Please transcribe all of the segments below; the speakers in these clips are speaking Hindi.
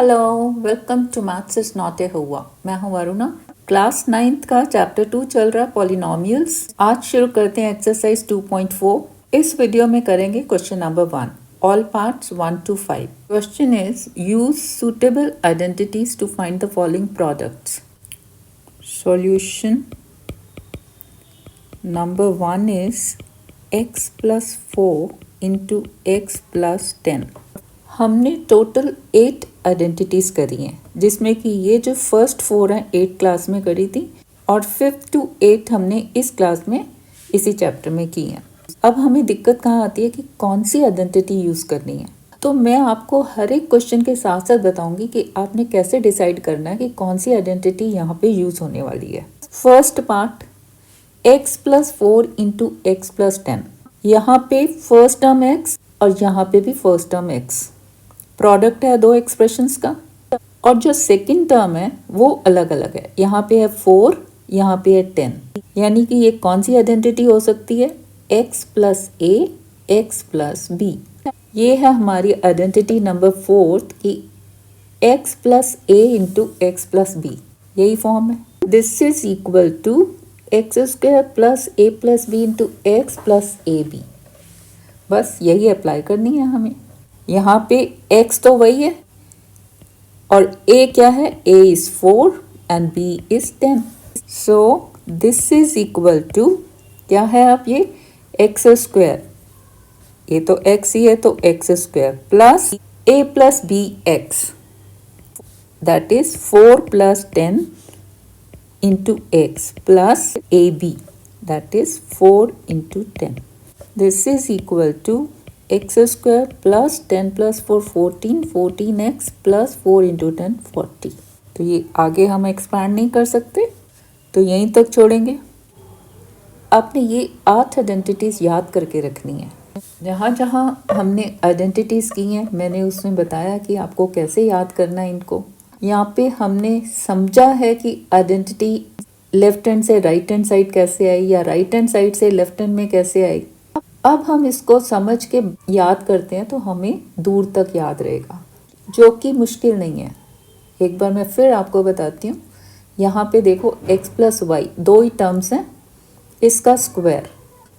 Hello, welcome to maths is not a हुआ। मैं हूँ वरुणा। क्लास 9th का चैप्टर 2 चल रहा है पॉलिनोमियल्स। आज शुरू करते हैं एक्सरसाइज 2.4। इस वीडियो में करेंगे question number 1, all parts 1 to 5। Question is use suitable identities to find the following products. Solution number 1 is x plus 4 into x plus 10। हमने टोटल 8 आइडेंटिटीज़ करी हैं, जिसमें कि ये जो फर्स्ट 4 हैं 8 क्लास में करी थी और 5th to 8 हमने इस क्लास में इसी चैप्टर में की हैं। अब हमें दिक्कत कहाँ आती है कि कौन सी आइडेंटिटी यूज़ करनी है। तो मैं आपको हर एक क्वेश्चन के साथ साथ बताऊंगी कि आपने कैसे डिसाइड करना है कि कौन सी आइडेंटिटी यहाँ पे यूज़ होने वाली है। First part x plus 4 into x plus 10। यहाँ पे फर्स्ट टर्म x और यहाँ पे भी फर्स्ट टर्म x, प्रोडक्ट है दो एक्सप्रेशंस का। और जो सेकंड टर्म है वो अलग अलग है, यहाँ पे है 4, यहाँ पे है 10। यानी कि ये कौन सी आइडेंटिटी हो सकती है, x plus a x plus b। ये है हमारी आइडेंटिटी नंबर 4 की x plus a into x plus b, यही फॉर्म है। This is equal to x square plus a plus b into x plus a b. बस यही अप्लाई करनी है हमें। यहाँ पे x तो वही है और a क्या है, a is 4 and b is 10। So this is equal to क्या है, अब ये एक्स स्क्वायर, ये तो x ही है तो x square plus a plus b x, that is 4 प्लस 10 into x plus ab, that is 4 into 10. This is equal to x square plus 10 plus 4 14, 14x plus 4 into 10 40। तो ये आगे हम एक्सपैंड नहीं कर सकते तो यहीं तक छोड़ेंगे। आपने ये 8 आइडेंटिटीज़ याद करके रखनी है। जहाँ जहाँ हमने आइडेंटिटीज़ की हैं मैंने उसमें बताया कि आपको कैसे याद करना है इनको। यहाँ पे हमने समझा है कि आइडेंटिटी लेफ्ट हैंड से राइट हैंड साइड कैसे आई या राइट हैंड साइड से लेफ्ट हैंड में कैसे आई। अब हम इसको समझ के याद करते हैं तो हमें दूर तक याद रहेगा, जो कि मुश्किल नहीं है। एक बार मैं फिर आपको बताती हूँ। यहाँ पे देखो x प्लस वाई, दो ही टर्म्स हैं, इसका स्क्वायर।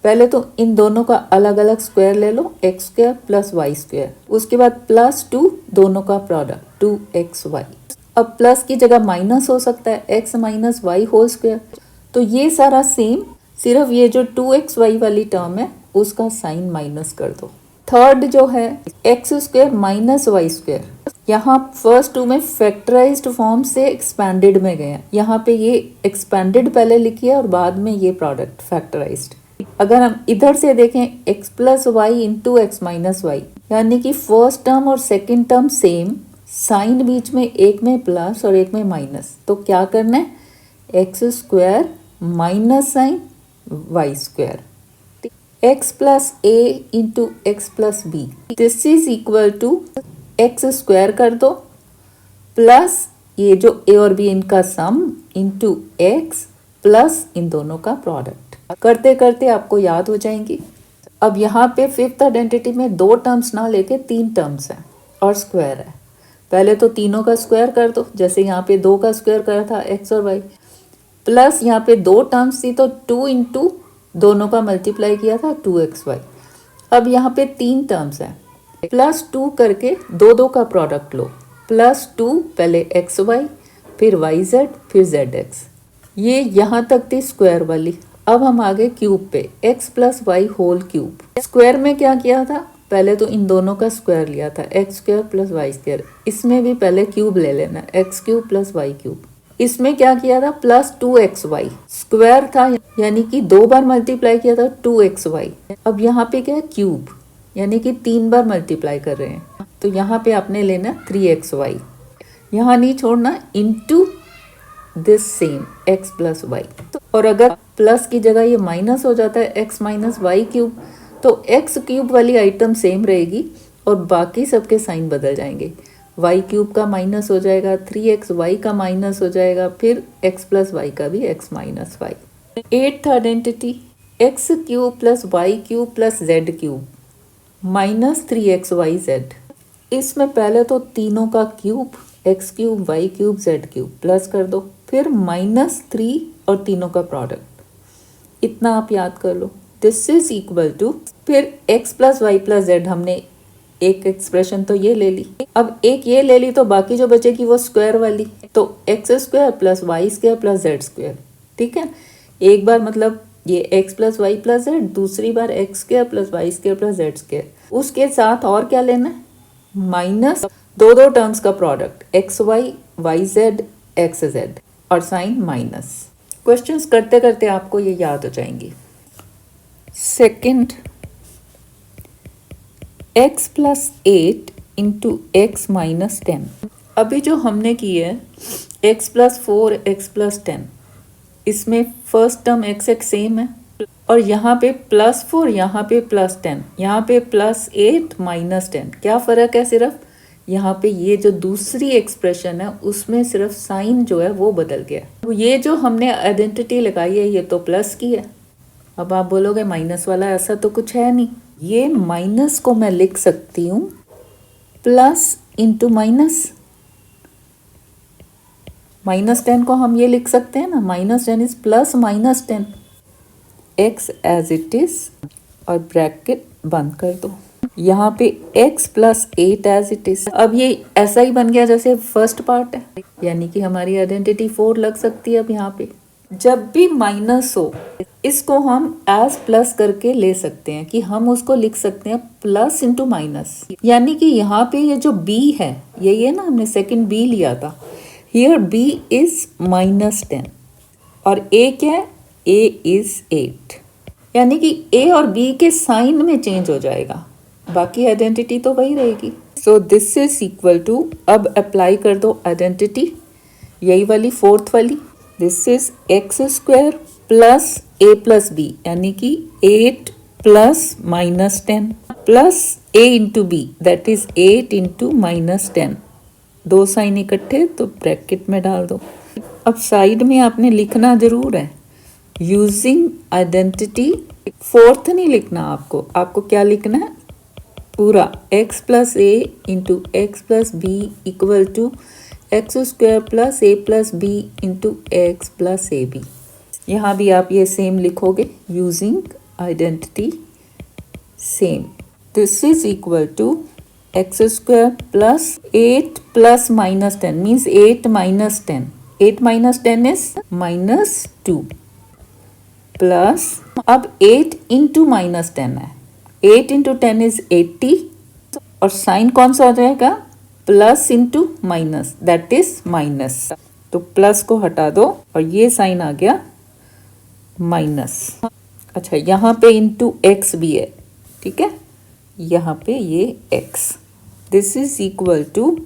पहले तो इन दोनों का अलग अलग स्क्वायर ले लो, x square plus y square. उसके बाद प्लस 2, दोनों का प्रोडक्ट 2xy। अब प्लस की जगह माइनस हो सकता है, x minus y whole square. तो ये सारा सेम, सिर्फ ये जो 2xy वाली टर्म है उसका साइन माइनस कर दो। थर्ड जो है x square minus y square, यहाँ फर्स्ट 2 में फैक्टराइज्ड फॉर्म से एक्सपैंडेड में गए। यहाँ पे ये एक्सपैंडेड पहले लिखिए और बाद में ये प्रोडक्ट फैक्टराइज्ड। अगर हम इधर से देखें x plus y into x minus y, यानी कि फर्स्ट टर्म और सेकेंड टर्म सेम, साइन बीच में एक में प्लस और एक में माइनस। तो क्या करना है, x square minus sign y square, x plus a into x plus b, this is equal to x square कर दो प्लस ये जो ए और बी इनका सम इंटू एक्स प्लस इन दोनों का प्रोडक्ट। करते करते आपको याद हो जाएंगी। अब यहाँ पे फिफ्थ आइडेंटिटी में 2 टर्म्स ना लेके 3 टर्म्स हैं और स्क्वायर है। पहले तो तीनों का स्क्वायर कर दो, जैसे यहाँ पे 2 का स्क्वायर करा था x और y, प्लस यहाँ पे 2 टर्म्स थी तो 2 इंटू दोनों का मल्टीप्लाई किया था 2xy। अब यहाँ पे 3 टर्म्स हैं, प्लस 2 करके 2 का प्रोडक्ट लो, प्लस 2 पहले xy फिर yz फिर zx। ये यहाँ तक थी स्क्वायर वाली। अब हम आगे क्यूब पे, x plus y whole cube. Square में क्या किया था, पहले तो इन दोनों का स्क्वायर लिया था, x square plus y square. इसमें भी पहले क्यूब ले लेना, x cube plus y cube. इसमें क्या किया था, प्लस 2xy स्क्वायर था, यानी कि 2 बार मल्टीप्लाई किया था 2xy। अब यहाँ पे क्या है, क्यूब, यानी कि 3 बार मल्टीप्लाई कर रहे हैं। तो यहाँ पे आपने लेना 3xy, यहाँ नहीं छोड़ना, into this same x plus y. और अगर प्लस की जगह ये माइनस हो जाता है x माइनस वाई क्यूब, तो x क्यूब वाली आइटम सेम रहेगी और बाकी सबके साइन बदल जाएंगे। y क्यूब का माइनस हो जाएगा, 3xy का माइनस हो जाएगा, फिर x प्लस वाई का भी x minus y. Eighth identity x cube plus y cube plus z cube minus 3xyz। इसमें पहले तो तीनों का cube x cube y cube z cube plus कर दो, फिर -3 और तीनों का प्रोडक्ट, इतना आप याद कर लो। दिस इज इक्वल टू, फिर x plus y plus z, हमने एक एक्सप्रेशन तो ये ले ली, अब एक ये ले ली तो बाकी जो बचेगी वो स्क्वायर वाली, तो x square plus y square plus z square. ठीक है, एक बार मतलब ये x plus y plus z, दूसरी बार x square plus y square plus z square. उसके साथ और क्या लेना है, माइनस दो दो टर्म्स का product, x y y z x z और साइन माइनस। क्वेश्चंस करते करते आपको ये याद हो जाएंगी। Second, x plus 8 into x minus 10। अभी जो हमने की है x प्लस 4 एक्स प्लस 10, इसमें फर्स्ट टर्म x एक सेम है, और यहाँ पे +4, यहाँ पे +10, यहाँ पे +8 -10। क्या फ़र्क है, सिर्फ यहाँ पे ये जो दूसरी एक्सप्रेशन है उसमें सिर्फ साइन जो है वो बदल गया। तो ये जो हमने आइडेंटिटी लगाई है ये तो प्लस की है। अब आप बोलोगे माइनस वाला, ऐसा तो कुछ है नहीं। ये माइनस को मैं लिख सकती हूँ प्लस इंटू माइनस, -10 को हम ये लिख सकते हैं ना, -10 is plus -10, x as it is, और ब्रैकेट बंद कर दो। यहाँ पे x plus 8 as it is. अब ये ऐसा ही बन गया जैसे फर्स्ट पार्ट है, यानी कि हमारी आइडेंटिटी 4 लग सकती है। अब यहाँ पे जब भी माइनस हो इसको हम एज प्लस करके ले सकते हैं, कि हम उसको लिख सकते हैं प्लस इंटू माइनस, यानी कि यहाँ पे ये जो b है, ये ना हमने सेकंड b लिया था, हियर b इज -10 और a क्या है, a इज 8, यानी कि a और b के साइन में चेंज हो जाएगा, बाकी आइडेंटिटी तो वही रहेगी। So this is equal to, अब अप्लाई कर दो आइडेंटिटी, यही वाली फोर्थ वाली, this is x square plus a plus b, यानी कि 8 plus -10 plus a into b, that is 8 into -10। दो साइन इकट्ठे तो ब्रैकेट में डाल दो। अब साइड में आपने लिखना जरूर है, यूजिंग आइडेंटिटी, फोर्थ नहीं लिखना आपको, आपको क्या लिखना है, पूरा x plus a into x plus b equal to x square plus a plus b into x plus a b. यहाँ भी आप ये सेम लिखोगे, using identity same. This is equal to x square plus 8 plus -10 means 8 -10, 8 -10 is -2 plus, अब 8 इंटू -10 है, 8 इंटू 10 इज 80, और साइन कौन सा हो जाएगा, plus into minus, that is minus, तो प्लस को हटा दो और ये साइन आ गया माइनस। अच्छा, यहाँ पे इंटू एक्स भी है, ठीक है, यहाँ पे ये x, this is equal to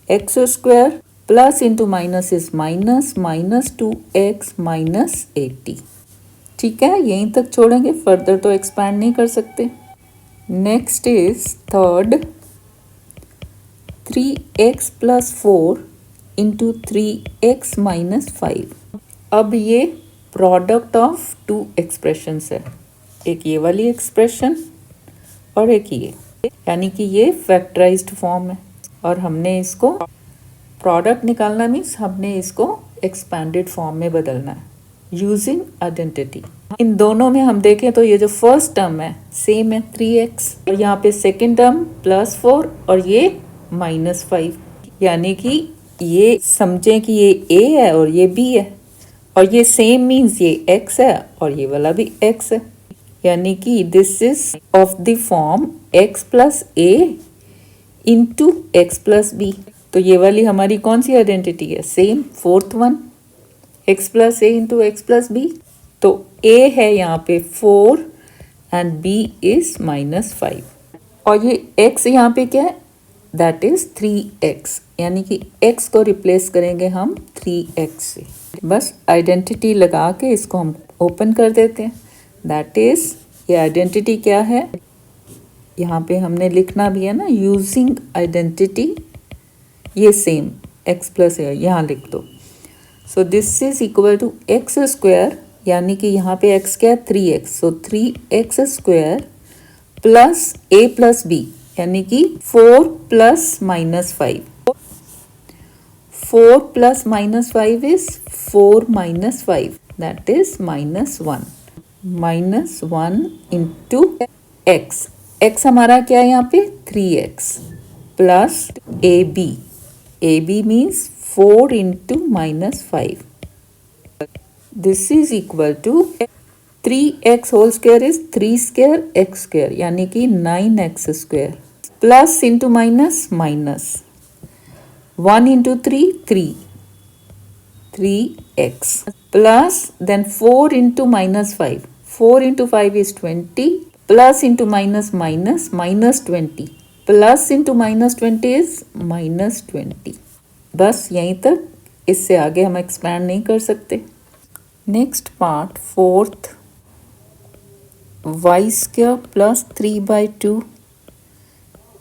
x square plus into minus is minus, -2x -80। ठीक है, यहीं तक छोड़ेंगे, फर्दर तो एक्सपैंड नहीं कर सकते। Next is third, 3x plus 4 into 3x minus 5। अब ये प्रोडक्ट ऑफ टू एक्सप्रेशंस है, एक ये वाली एक्सप्रेशन और एक ये, यानी कि ये फैक्टराइज्ड फॉर्म है, और हमने इसको प्रोडक्ट निकालना मीन्स हमने इसको एक्सपैंडेड फॉर्म में बदलना है यूजिंग आइडेंटिटी। इन दोनों में हम देखें तो ये जो फर्स्ट टर्म है सेम है 3x, और यहाँ पे सेकेंड टर्म +4 और ये -5, यानी कि ये समझें कि ये a है और ये b है, और ये सेम मीन्स ये x है और ये वाला भी x है, यानी कि this is of the form x plus a into x plus b. तो ये वाली हमारी कौन सी आइडेंटिटी है, same fourth one, x plus a into x plus b. तो a है यहाँ पे 4 एंड b इज -5, और ये x यहाँ पे क्या है, दैट इज 3x, यानी कि x को रिप्लेस करेंगे हम 3x से। बस आइडेंटिटी लगा के इसको हम ओपन कर देते हैं, दैट इज, ये आइडेंटिटी क्या है, यहाँ पे हमने लिखना भी है ना, यूजिंग आइडेंटिटी, ये सेम x प्लस है, यहाँ लिख दो। So this is equal to x square, यानी कि यहाँ पे x क्या है 3x, so 3x square plus a plus b, यानी कि 4 plus -5, 4 plus minus 5 is 4 minus 5, that is minus 1. minus 1 into x. x हमारा क्या है यहाँ पे 3x plus ab. ab means 4 into minus 5. This is equal to 3x whole square is 3 square x square यानी कि 9x square plus into minus minus 1 into 3 3x plus then 4 into minus 5. 4 into 5 is 20 plus into minus minus minus 20 plus into minus 20 is minus 20. बस यहीं तक, इससे आगे हम एक्सपैंड नहीं कर सकते. Next part fourth, y square plus 3/2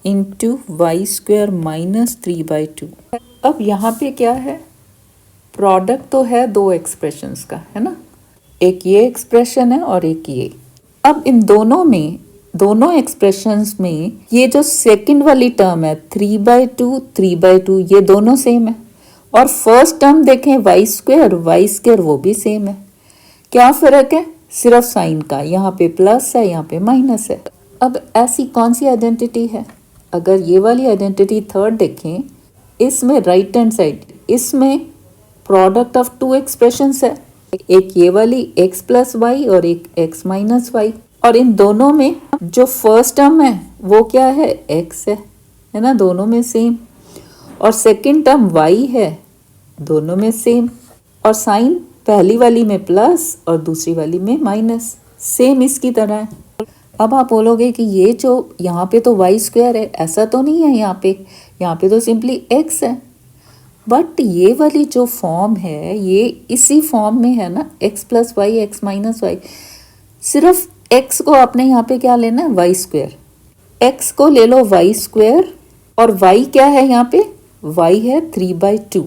into y square minus 3/2. अब यहाँ पे क्या है, प्रोडक्ट तो है दो एक्सप्रेशंस का, है ना, एक ये एक्सप्रेशन है और एक ये. अब इन दोनों एक्सप्रेशंस में ये जो सेकंड वाली टर्म है 3/2 ये दोनों सेम है, और फर्स्ट टर्म देखें वाई स्क्वायर वो भी सेम है. क्या फ़र्क है, सिर्फ साइन का, यहाँ पे प्लस है यहाँ पे माइनस है. अब ऐसी कौन सी आइडेंटिटी है, अगर ये वाली आइडेंटिटी थर्ड देखें, इसमें राइट हैंड साइड, इसमें प्रोडक्ट ऑफ टू एक्सप्रेशंस है, एक ये वाली x प्लस वाई और एक x माइनस वाई, और इन दोनों में जो फर्स्ट टर्म है वो क्या है x है ना, दोनों में सेम, और सेकंड टर्म y है, दोनों में सेम, और साइन पहली वाली में प्लस और दूसरी वाली में माइनस, सेम इसकी तरह है. अब आप बोलोगे कि ये जो यहाँ पे तो वाई स्क्वायर है, ऐसा तो नहीं है, यहाँ पे तो सिंपली x है, बट ये वाली जो फॉर्म है ये इसी फॉर्म में है ना, x plus y x minus y. सिर्फ x को आपने यहाँ पे क्या लेना है, वाई स्क्वायर, x को ले लो वाई स्क्वायर, और y क्या है यहाँ पे, y है 3/2.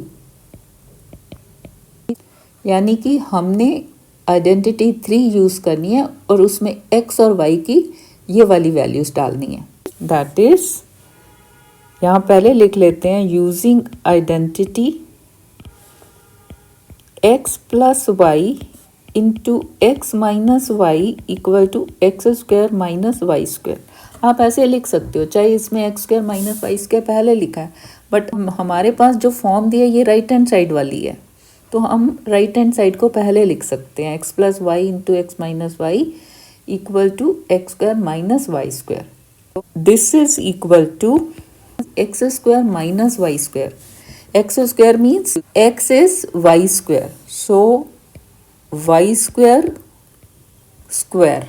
यानी कि हमने आइडेंटिटी 3 यूज़ करनी है और उसमें x और y की ये वाली वैल्यूज़ डालनी है. दैट इज़, यहाँ पहले लिख लेते हैं, using identity x plus y into x minus y equal to x square minus y square. आप ऐसे लिख सकते हो, चाहे इसमें x square minus y square पहले लिखा है, बट हमारे पास जो फॉर्म दिया है ये राइट हैंड साइड वाली है, तो हम राइट हैंड साइड को पहले लिख सकते हैं, x plus y into x minus y equal to x square minus y square. This is equal to x square minus y square. X square means x is y square, so y square square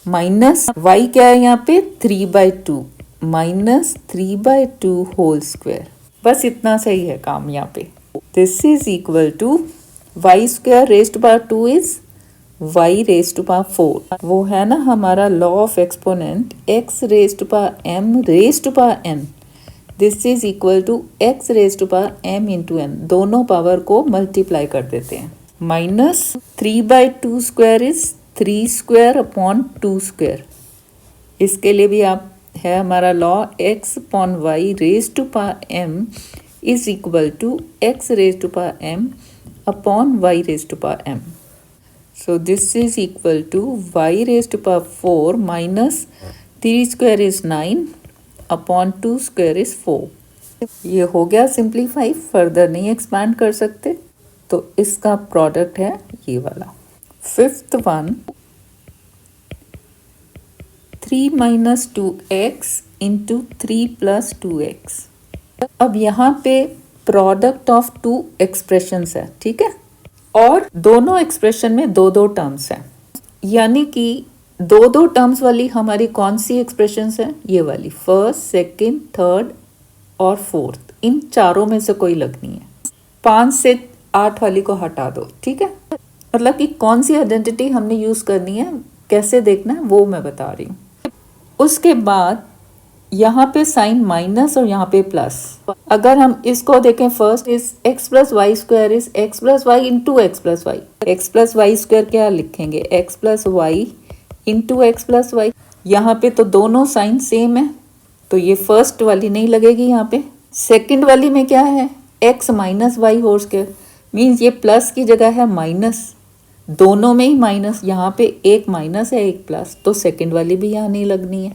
minus y क्या है यहाँ पे 3/2 माइनस 3/2 होल स्क्वायर. बस इतना सही है काम यहाँ पे. This is equal to y square raise to power 2 is y raise to power 4. वो है ना हमारा law of exponent, x raise to power m raise to power n. This is equal to x raise to power m into n. दोनों पावर को मल्टीप्लाई कर देते हैं. Minus 3/2 square is 3 square upon 2 square. इसके लिए भी आप है हमारा law, x upon y raise to power m is equal to x raise to power m upon y raise to power m. So this is equal to y raised to power 4 minus 3 square is 9 upon 2 square is 4. ये हो गया सिंप्लीफाई, फर्दर नहीं एक्सपैंड कर सकते, तो इसका प्रोडक्ट है ये वाला. Fifth one, 3 minus 2x into 3 plus 2x. अब यहाँ पे प्रोडक्ट ऑफ टू एक्सप्रेशंस है, ठीक है, और दोनों एक्सप्रेशन में दो टर्म्स हैं, यानी कि दो टर्म्स वाली हमारी कौन सी एक्सप्रेशंस हैं, ये वाली, फर्स्ट सेकंड थर्ड और फोर्थ. इन चारों में से कोई लगनी है. 5 से 8 वाली को हटा दो, ठीक है. मतलब कि कौन सी आइडेंटिटी हमने यूज़ करनी है, कैसे देखना है, वो मैं बता रही हूँ. उसके बाद यहाँ पे साइन माइनस और यहाँ पे प्लस. अगर हम इसको देखें, first is x plus y square is x plus y into x plus y. X plus y square क्या लिखेंगे, x plus y into x plus y. यहाँ पे तो दोनों साइन सेम है, तो ये फर्स्ट वाली नहीं लगेगी यहाँ पे. सेकंड वाली में क्या है, x minus y whole square means ये प्लस की जगह है माइनस, दोनों में ही माइनस, यहाँ पे एक माइनस है एक प्लस, तो सेकंड वाली भी यहाँ नहीं लगनी है।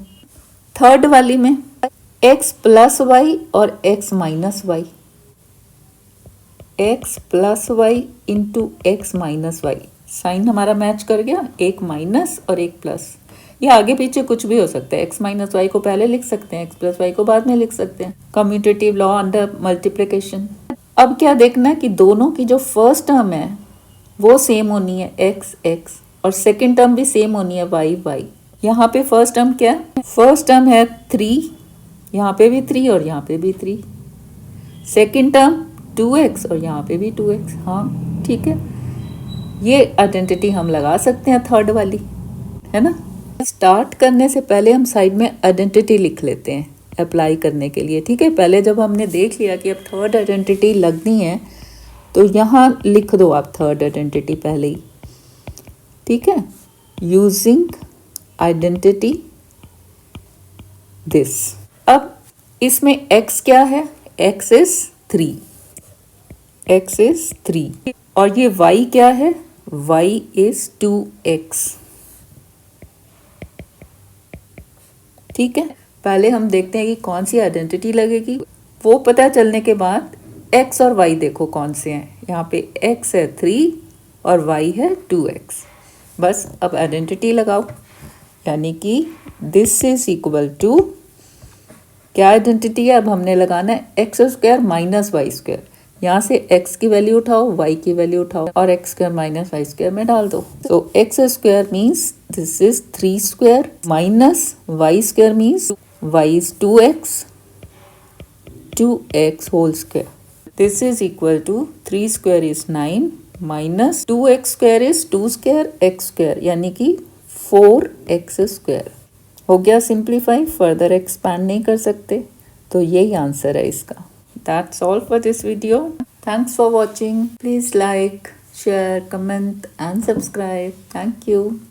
थर्ड वाली में एक्स प्लस वाई और x minus y, x plus y into x minus y, sign हमारा मैच कर गया, एक माइनस और एक प्लस। ये आगे पीछे कुछ भी हो सकता है, एक्स माइनस वाई को पहले लिख सकते हैं, एक्स प्लस वाई को बाद में लिख सकते हैं, कम्यूटेटिव लॉ अंडर मल्टीप्लिकेशन। अब क्या देखना है कि दोनों की जो फर्स्ट टर्म है वो सेम होनी है एक्स एक्स, और सेकेंड टर्म भी सेम होनी है वाई वाई। यहाँ पे फर्स्ट टर्म क्या है, फर्स्ट टर्म है 3, यहाँ पे भी 3 और यहाँ पे भी 3, सेकेंड टर्म 2x और यहाँ पे भी 2x। हाँ ठीक है, ये आइडेंटिटी हम लगा सकते हैं थर्ड वाली, है ना। स्टार्ट करने से पहले हम साइड में आइडेंटिटी लिख लेते हैं अप्लाई करने के लिए, ठीक है। पहले जब हमने देख लिया कि अब थर्ड आइडेंटिटी लगनी है तो यहाँ लिख दो आप थर्ड आइडेंटिटी पहले ही, ठीक है। Using identity this. अब इसमें x क्या है, x इज 3, x इज 3, और ये y क्या है, y इज 2x, ठीक है। पहले हम देखते हैं कि कौन सी आइडेंटिटी लगेगी, वो पता चलने के बाद x और y देखो कौन से हैं। यहाँ पे x है 3 और y है 2x। बस अब आइडेंटिटी लगाओ, यानी कि दिस इज इक्वल टू, क्या आइडेंटिटी है, अब हमने लगाना है x square minus y square. यहाँ से x की वैल्यू उठाओ, y की वैल्यू उठाओ और x square minus y square में डाल दो। तो x square means this is 3 square minus y square means y is 2x, 2x whole square. This is equal to 3 square is 9 minus 2x square is 2 square x square, यानी कि 4x square। हो गया सिंप्लीफाई, फर्दर एक्सपैंड नहीं कर सकते, तो यही आंसर है इसका। That's all for this video. Thanks for watching. Please like, share, comment and subscribe. Thank you.